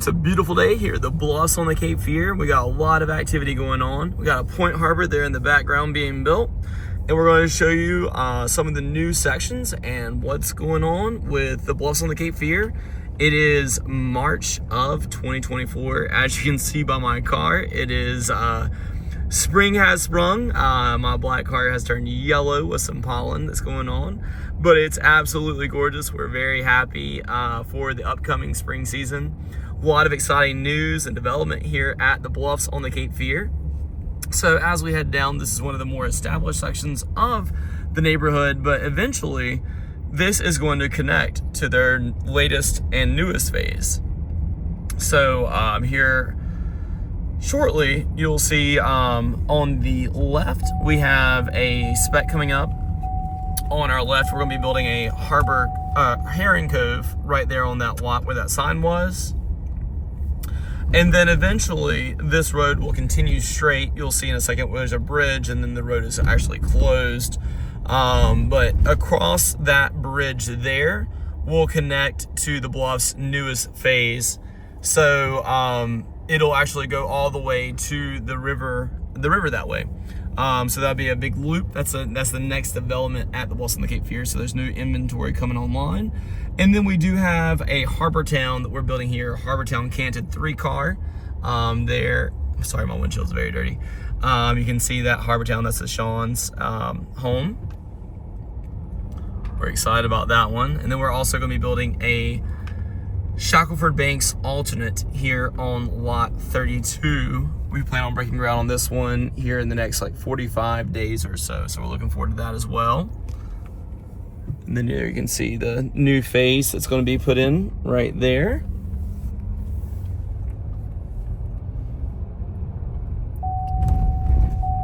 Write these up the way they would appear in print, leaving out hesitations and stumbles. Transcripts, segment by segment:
It's a beautiful day here at the Bluffs on the Cape Fear. We got a lot of activity going on. We got a point harbor there in the background being built. And we're going to show you some of the new sections and what's going on with the Bluffs on the Cape Fear. It is March of 2024. As you can see by my car, it is spring has sprung. My black car has turned yellow with some pollen that's going on, but it's absolutely gorgeous. We're very happy for the upcoming spring season. A lot of exciting news and development here at the Bluffs on the Cape Fear. So as we head down, this is one of the more established sections of the neighborhood, but eventually this is going to connect to their latest and newest phase. So here shortly, you'll see on the left, we have a spec coming up. On our left, we're going to be building a harbor, herring cove right there on that lot where that sign was. And then eventually this road will continue straight. You'll see in a second where there's a bridge and then the road is actually closed. But across that bridge there will connect to the Bluffs' newest phase. So it'll actually go all the way to the river that way. So that'll be a big loop. That's the next development at the Bluffs on the Cape Fear. So there's new inventory coming online. And then we do have a Harbor Town that we're building here, Harbor Town Canted 3-car. There, sorry, my windshield's very dirty. You can see that Harbor Town, that's the Sean's home. We're excited about that one. And then we're also gonna be building a Shackleford Banks alternate here on lot 32. We plan on breaking ground on this one here in the next like 45 days or so. So we're looking forward to that as well. And then there you can see the new phase that's going to be put in right there.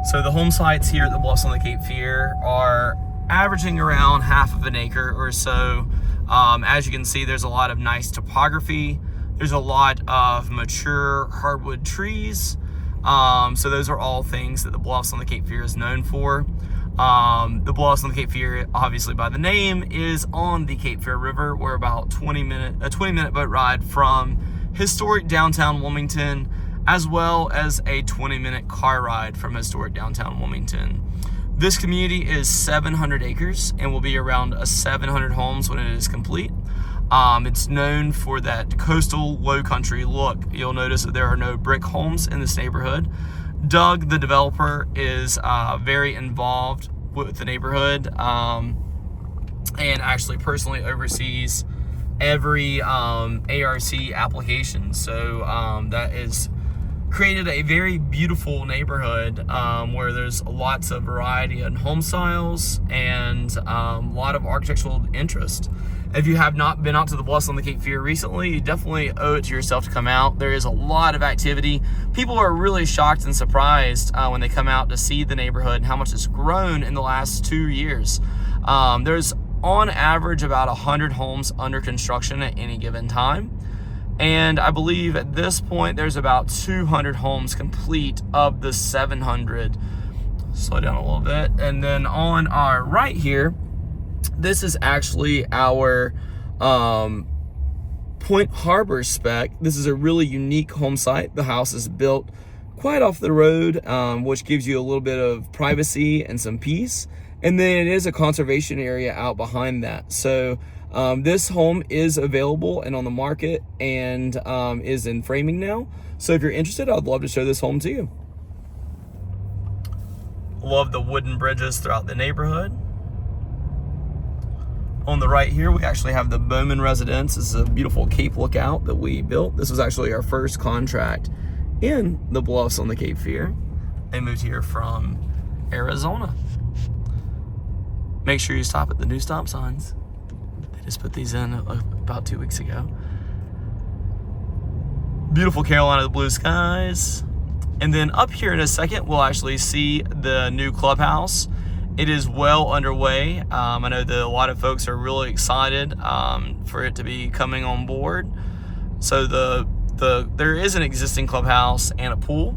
So the home sites here at the Bluffs on the Cape Fear are averaging around half of an acre or so. As you can see, there's a lot of nice topography. There's a lot of mature hardwood trees. So those are all things that the Bluffs on the Cape Fear is known for. The Bluffs on the Cape Fear, obviously by the name, is on the Cape Fear River. We're about a 20-minute boat ride from historic downtown Wilmington, as well as a 20-minute car ride from historic downtown Wilmington. This community is 700 acres and will be around 700 homes when it is complete. It's known for that coastal low country look. You'll notice that there are no brick homes in this neighborhood. Doug, the developer, is very involved with the neighborhood and actually personally oversees every ARC application. So that is created a very beautiful neighborhood where there's lots of variety in home styles and a lot of architectural interest. If you have not been out to the Bluffs on the Cape Fear recently, you definitely owe it to yourself to come out. There is a lot of activity. People are really shocked and surprised when they come out to see the neighborhood and how much it's grown in the last 2 years. There's on average about 100 homes under construction at any given time. And I believe at this point, there's about 200 homes complete of the 700. Slow down a little bit. And then on our right here, this is actually our Point Harbor spec. This is a really unique home site. The house is built quite off the road, which gives you a little bit of privacy and some peace. And then it is a conservation area out behind that. So this home is available and on the market and is in framing now. So if you're interested, I'd love to show this home to you. Love the wooden bridges throughout the neighborhood. On the right here, we actually have the Bowman residence. This is a beautiful Cape lookout that we built. This was actually our first contract in the Bluffs on the Cape Fear. They moved here from Arizona. Make sure you stop at the new stop signs. They just put these in about 2 weeks ago. Beautiful Carolina blue skies. And then up here in a second, we'll actually see the new clubhouse. It is well underway. I know that a lot of folks are really excited for it to be coming on board. So there is an existing clubhouse and a pool.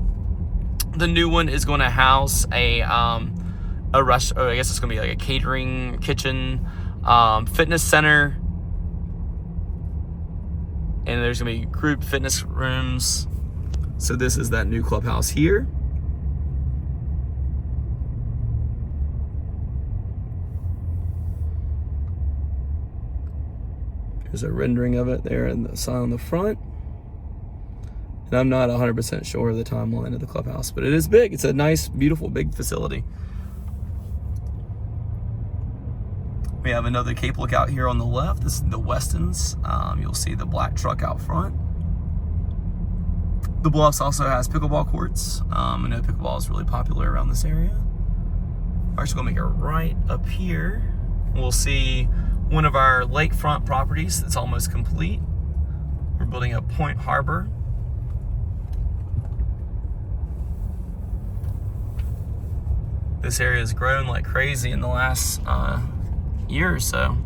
The new one is going to house a restaurant. I guess it's going to be like a catering kitchen, fitness center, and there's gonna be group fitness rooms. So this is that new clubhouse here. There's a rendering of it there in the sign on the front. And I'm not 100% sure of the timeline of the clubhouse, but it is big. It's a nice, beautiful, big facility. We have another Cape lookout here on the left. This is the Weston's. You'll see the black truck out front. The Bluffs also has pickleball courts. I know pickleball is really popular around this area. We're actually gonna make it right up here. We'll see one of our lakefront properties that's almost complete. We're building a Point Harbor. This area has grown like crazy in the last year or so.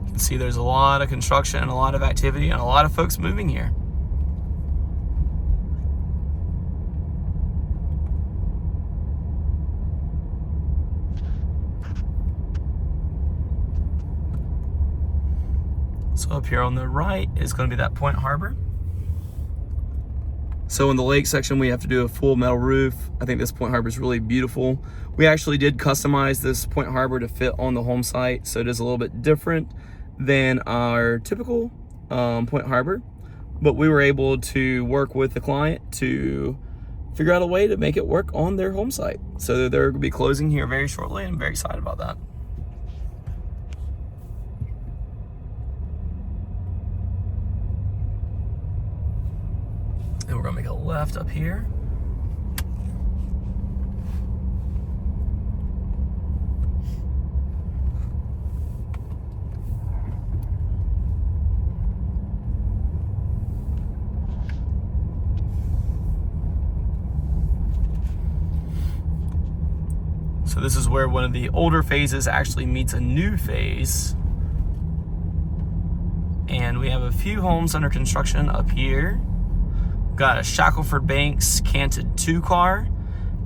You can see there's a lot of construction, a lot of activity, and a lot of folks moving here. So up here on the right is going to be that Point Harbor. So in the lake section, we have to do a full metal roof. I think this Point Harbor is really beautiful. We actually did customize this Point Harbor to fit on the home site, so it is a little bit different than our typical Point Harbor. But we were able to work with the client to figure out a way to make it work on their home site. So they're going to be closing here very shortly, and I'm very excited about that. And we're gonna make a left up here. So this is where one of the older phases actually meets a new phase. And we have a few homes under construction up here. Got a Shackelford Banks canted 2-car,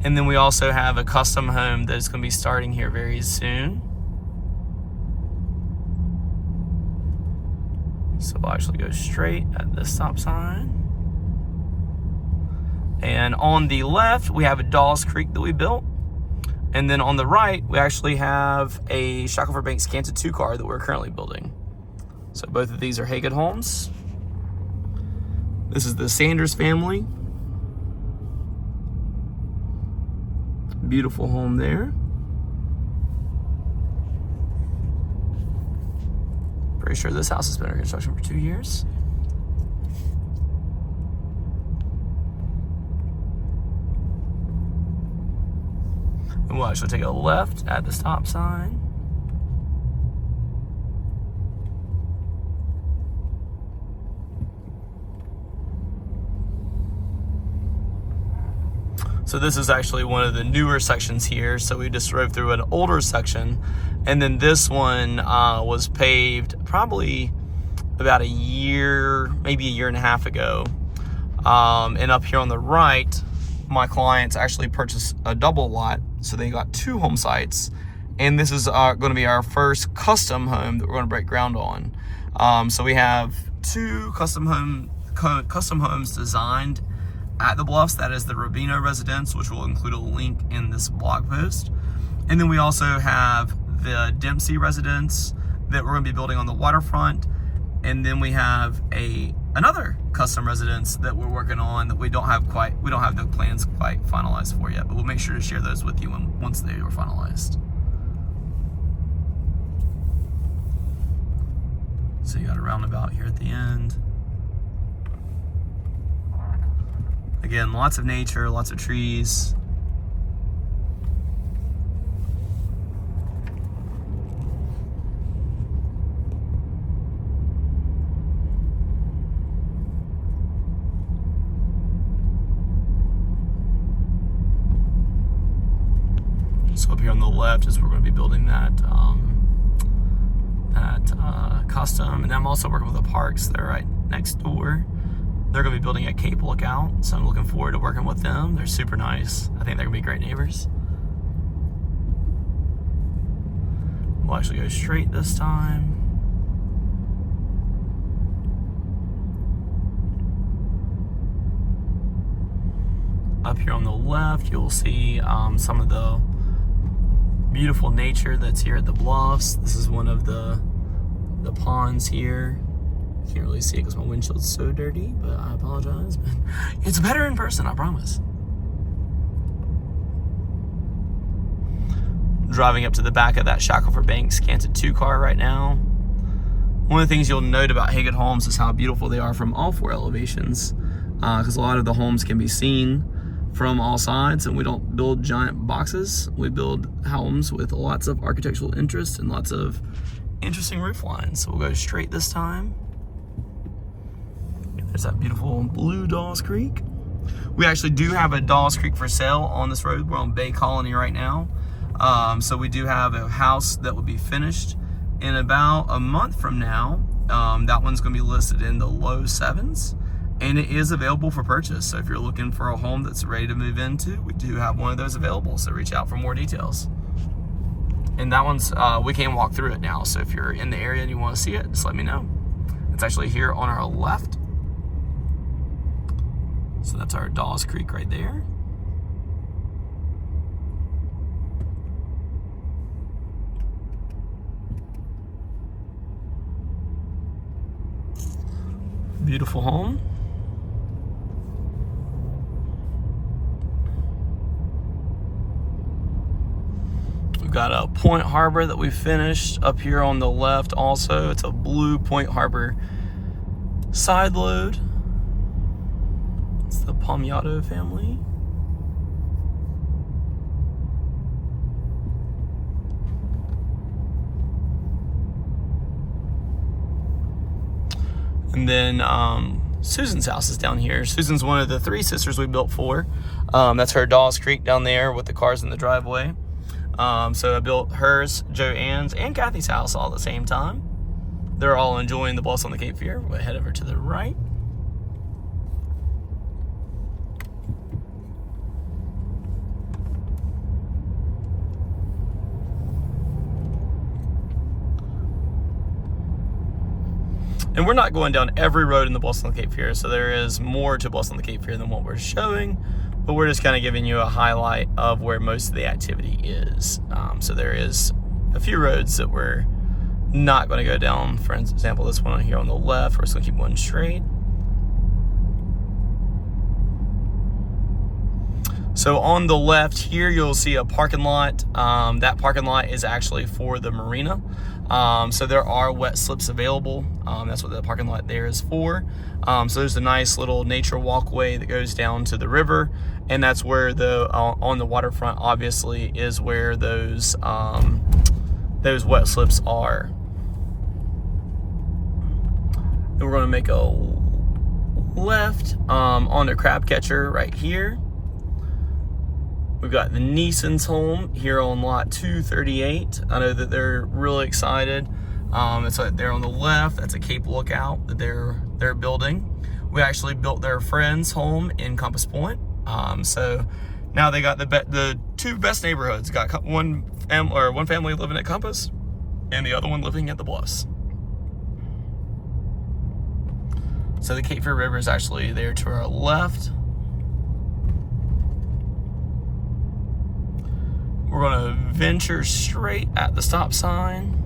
and then we also have a custom home that is going to be starting here very soon. So we'll actually go straight at the stop sign. And on the left, we have a Dawes Creek that we built. And then on the right, we actually have a Shackelford Banks canted 2-car that we're currently building. So both of these are Haggett homes. This is the Sanders family. Beautiful home there. Pretty sure this house has been under construction for 2 years. And we'll actually take a left at the stop sign. So this is actually one of the newer sections here. So we just drove through an older section, and then this one was paved probably about a year, maybe a year and a half ago. And up here on the right, my clients actually purchased a double lot, so they got 2 home sites. And this is going to be our first custom home that we're going to break ground on. So we have 2 custom homes designed at the Bluffs. That is the Rubino residence, which will include a link in this blog post. And then we also have the Dempsey residence that we're going to be building on the waterfront. And then we have another custom residence that we're working on that we don't have the plans quite finalized for yet, but we'll make sure to share those with you once they are finalized. So you got a roundabout here at the end. Again, lots of nature, lots of trees. So up here on the left is where we're going to be building that custom, and I'm also working with the parks. They're right next door. They're going to be building a Cape Lookout, so I'm looking forward to working with them. They're super nice. I think they're going to be great neighbors. We'll actually go straight this time. Up here on the left, you'll see some of the beautiful nature that's here at the Bluffs. This is one of the ponds here. Can't really see it because my windshield's so dirty, but I apologize. But it's better in person, I promise. Driving up to the back of that Shackelford Banks Canted 2 car right now. One of the things you'll note about Haggett homes is how beautiful they are from all 4 elevations, because a lot of the homes can be seen from all sides, and we don't build giant boxes. We build homes with lots of architectural interest and lots of interesting roof lines. So we'll go straight this time. There's that beautiful blue Dawes Creek. We actually do have a Dawes Creek for sale on this road. We're on Bay Colony right now. So we do have a house that will be finished in about a month from now. That one's gonna be listed in the low 7s. And it is available for purchase. So if you're looking for a home that's ready to move into, we do have one of those available. So reach out for more details. And that one's, we can walk through it now. So if you're in the area and you want to see it, just let me know. It's actually here on our left. So that's our Dawes Creek right there. Beautiful home. Got a Point Harbor that we finished up here on the left also. It's a blue Point Harbor side load. It's the Palmiato family. And then Susan's house is down here. Susan's one of the 3 sisters we built for. That's her Dawes Creek down there with the cars in the driveway. So I built hers, Joanne's, and Kathy's house all at the same time. They're all enjoying the Bluffs on the Cape Fear. We'll head over to the right. And we're not going down every road in the Bluffs on the Cape Fear, so there is more to Bluffs on the Cape Fear than what we're showing. But we're just kind of giving you a highlight of where most of the activity is. So there is a few roads that we're not going to go down. For example, this one here on the left, we're just going to keep one straight. So on the left here, you'll see a parking lot. That parking lot is actually for the marina. So there are wet slips available. That's what the parking lot there is for. So there's a nice little nature walkway that goes down to the river, and that's where on the waterfront obviously is where those wet slips are. Then we're going to make a left on the crab catcher right here. We've got the Neeson's home here on lot 238. I know that they're really excited. It's right there on the left. That's a Cape Lookout that they're building. We actually built their friend's home in Compass Point. So now they got the 2 best neighborhoods. Got one family living at Compass and the other one living at the Bluffs. So the Cape Fear River is actually there to our left. We're going to venture straight at the stop sign.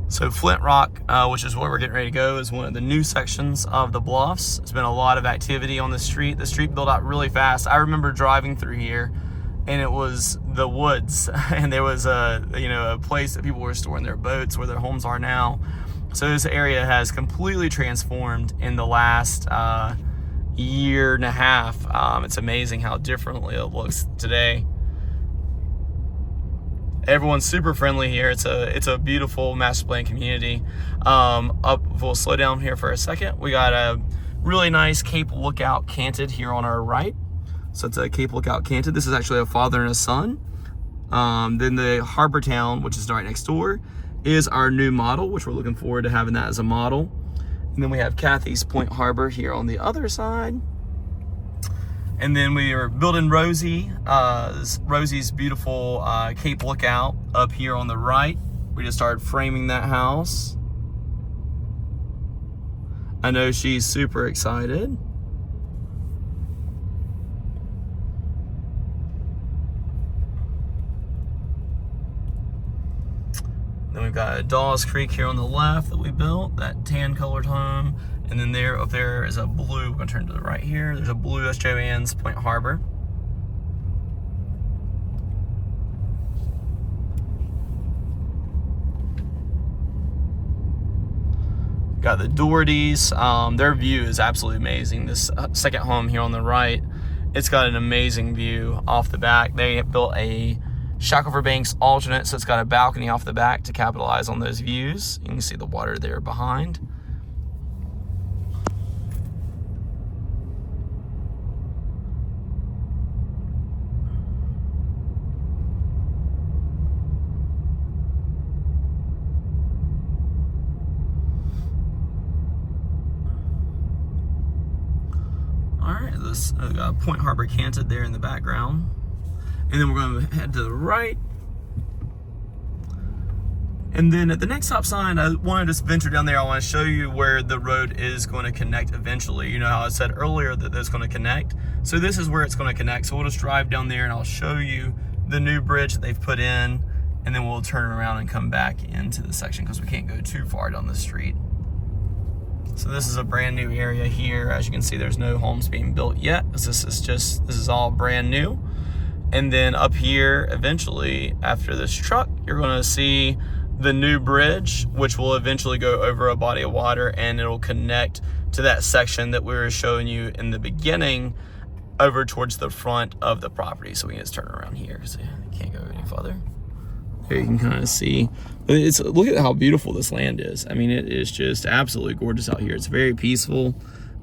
So Flint Rock, which is where we're getting ready to go, is one of the new sections of the Bluffs. There's been a lot of activity on the street. The street built out really fast. I remember driving through here, and it was the woods, and there was a place that people were storing their boats where their homes are now. So this area has completely transformed in the last year and a half. It's amazing how differently it looks today. Everyone's super friendly here. It's a beautiful master plan community. We'll slow down here for a second. We got a really nice Cape Lookout Canted here on our right. So it's a Cape Lookout Canted. This is actually a father and a son. Then the Harbor Town, which is right next door, is our new model, which we're looking forward to having that as a model. And then we have Kathy's Point Harbor here on the other side. And then we are building Rosie's beautiful Cape Lookout up here on the right. We just started framing that house. I know she's super excited. Then we've got Dawes Creek here on the left that we built, that tan colored home. And then up there is a blue, we're gonna turn to the right here. There's a blue S. Joanne's Point Harbor. Got the Dohertys. Their view is absolutely amazing. This second home here on the right, it's got an amazing view off the back. They built a Shackelford Banks alternate, so it's got a balcony off the back to capitalize on those views. You can see the water there behind. This Point Harbor canted there in the background. And then we're going to head to the right. And then at the next stop sign, I wanted to just venture down there. I want to show you where the road is going to connect eventually. You know how I said earlier that it's going to connect. So this is where it's going to connect. So we'll just drive down there and I'll show you the new bridge that they've put in. And then we'll turn around and come back into the section because we can't go too far down the street. So this is a brand new area here. As you can see, there's no homes being built yet. This is all brand new. And then up here, eventually, after this truck, you're gonna see the new bridge, which will eventually go over a body of water, and it'll connect to that section that we were showing you in the beginning over towards the front of the property. So we can just turn around here because you can't go any further. There you can kind of see. Look at how beautiful this land is. I mean, it is just absolutely gorgeous out here. It's very peaceful.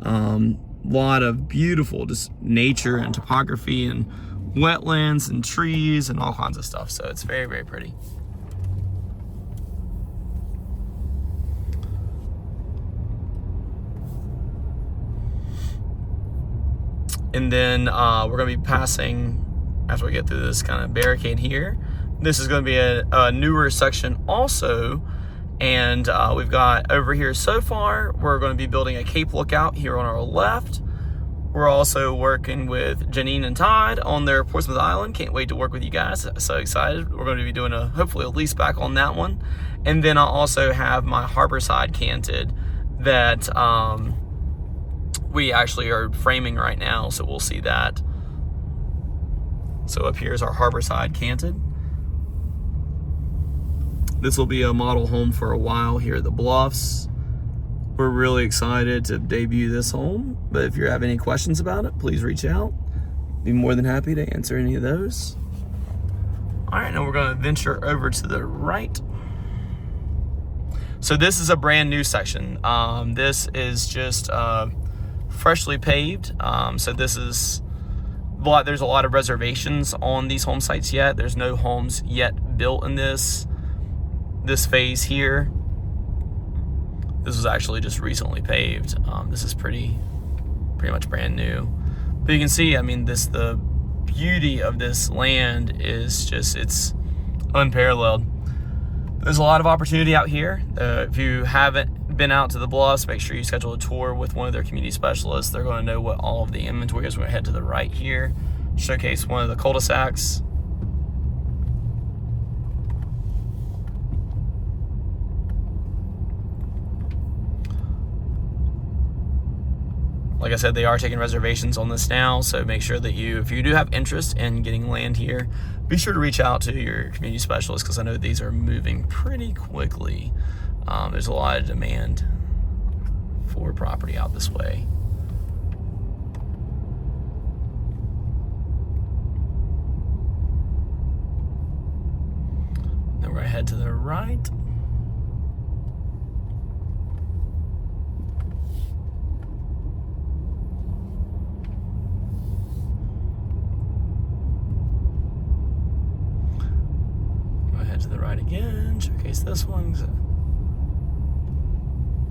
Lot of beautiful just nature and topography and wetlands and trees and all kinds of stuff. So it's very, very pretty. And then we're going to be passing, after we get through this kind of barricade here, this is going to be a newer section also. And we've got over here so far, we're going to be building a Cape Lookout here on our left. We're also working with Janine and Todd on their Portsmouth Island. Can't wait to work with you guys. So excited. We're going to be doing hopefully a lease back on that one. And then I'll also have my Harborside canted that we actually are framing right now. So we'll see that. So up here is our Harborside canted. This will be a model home for a while here at the Bluffs. We're really excited to debut this home, but if you have any questions about it, please reach out. Be more than happy to answer any of those. All right, now we're going to venture over to the right. So this is a brand new section. This is just freshly paved. So there's a lot of reservations on these home sites yet. There's no homes yet built in this phase here. This was actually just recently paved. This is pretty much brand new. But you can see, I mean, the beauty of this land is just, it's unparalleled. There's a lot of opportunity out here. If you haven't been out to the Bluffs, make sure you schedule a tour with one of their community specialists. They're going to know what all of the inventory is. We're going to head to the right here, showcase one of the cul-de-sacs. Like I said, they are taking reservations on this now, so make sure that if you do have interest in getting land here, be sure to reach out to your community specialist, because I know these are moving pretty quickly. There's a lot of demand for property out this way. Then we're gonna head to the right. and showcase this one.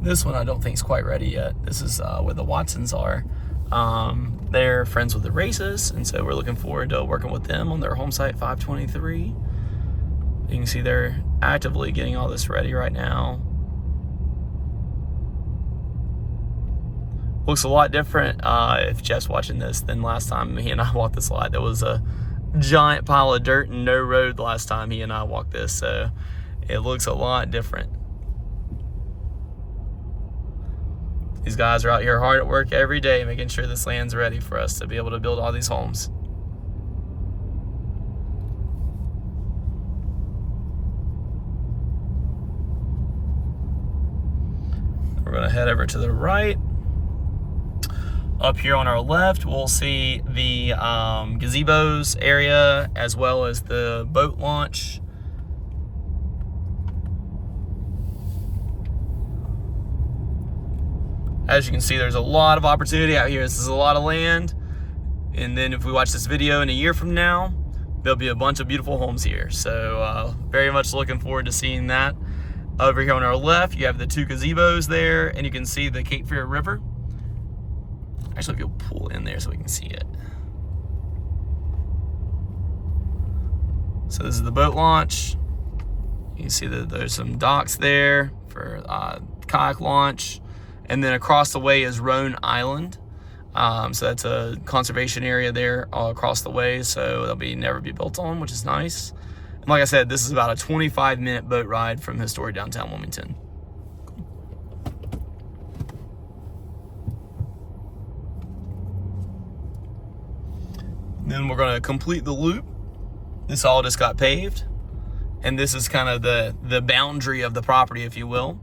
This one I don't think is quite ready yet. This is where the Watsons are. They're friends with the Races, and so we're looking forward to working with them on their home site 523. You can see they're actively getting all this ready right now. Looks a lot different if Jeff's watching this than last time he and I walked this lot. There was a giant pile of dirt and no road last time he and I walked this, so it looks a lot different. These guys are out here hard at work every day making sure this land's ready for us to be able to build all these homes. We're going to head over to the right. Up here on our left, we'll see the gazebos area as well as the boat launch. As you can see, there's a lot of opportunity out here. This is a lot of land. And then if we watch this video in a year from now, there'll be a bunch of beautiful homes here. So very much looking forward to seeing that. Over here on our left, you have the 2 gazebos there, and you can see the Cape Fear River. Actually, if you'll pull in there so we can see it. So this is the boat launch. You can see that there's some docks there for kayak launch. And then across the way is Roan Island. So that's a conservation area there all across the way. So they'll never be built on, which is nice. And like I said, this is about a 25-minute boat ride from historic downtown Wilmington. Then we're going to complete the loop. This all just got paved. And this is kind of the boundary of the property, if you will.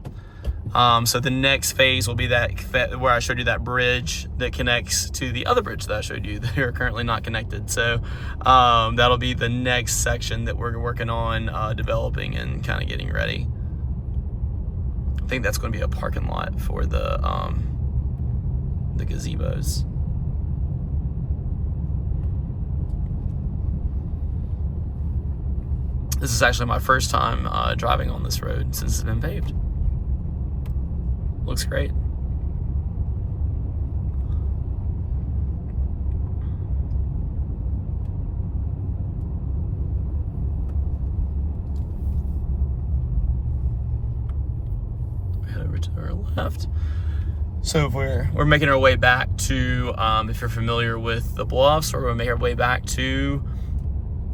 So the next phase will be that where I showed you that bridge that connects to the other bridge that I showed you that are currently not connected. So that'll be the next section that we're working on developing and kind of getting ready. I think that's going to be a parking lot for the gazebos. This is actually my first time driving on this road since it's been paved. Looks great. Head over to our left. So if we're making our way back to, if you're familiar with the Bluffs, or we're making our way back to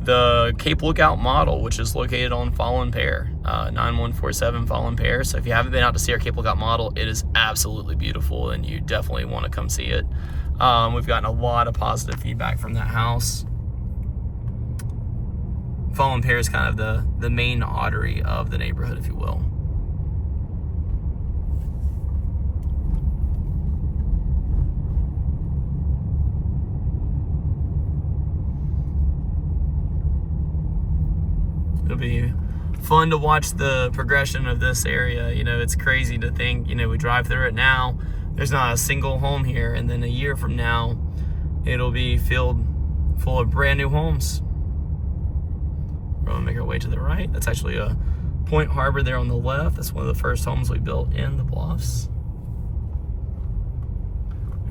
the Cape Lookout model, which is located on Fallen Pear, 9147 Fallen Pear. So if you haven't been out to see our Cape Lookout model, it is absolutely beautiful, and you definitely want to come see it. We've gotten a lot of positive feedback from that house. Fallen Pear is kind of the main artery of the neighborhood, if you will. It'll be fun to watch the progression of this area. You know, it's crazy to think, you know, we drive through it now, there's not a single home here, and then a year from now, it'll be filled full of brand new homes. We're gonna make our way to the right. That's actually a Point Harbor there on the left. That's one of the first homes we built in the Bluffs.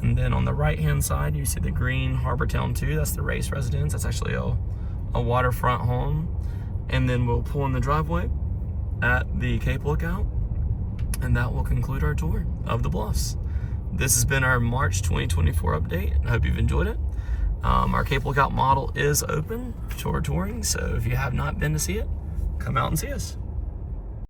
And then on the right-hand side, you see the green Harbor Town 2. That's the Race residence. That's actually a waterfront home. And then we'll pull in the driveway at the Cape Lookout, and that will conclude our tour of the Bluffs. This has been our March 2024 update. I hope you've enjoyed it. Our Cape Lookout model is open for touring, so if you have not been to see it, come out and see us.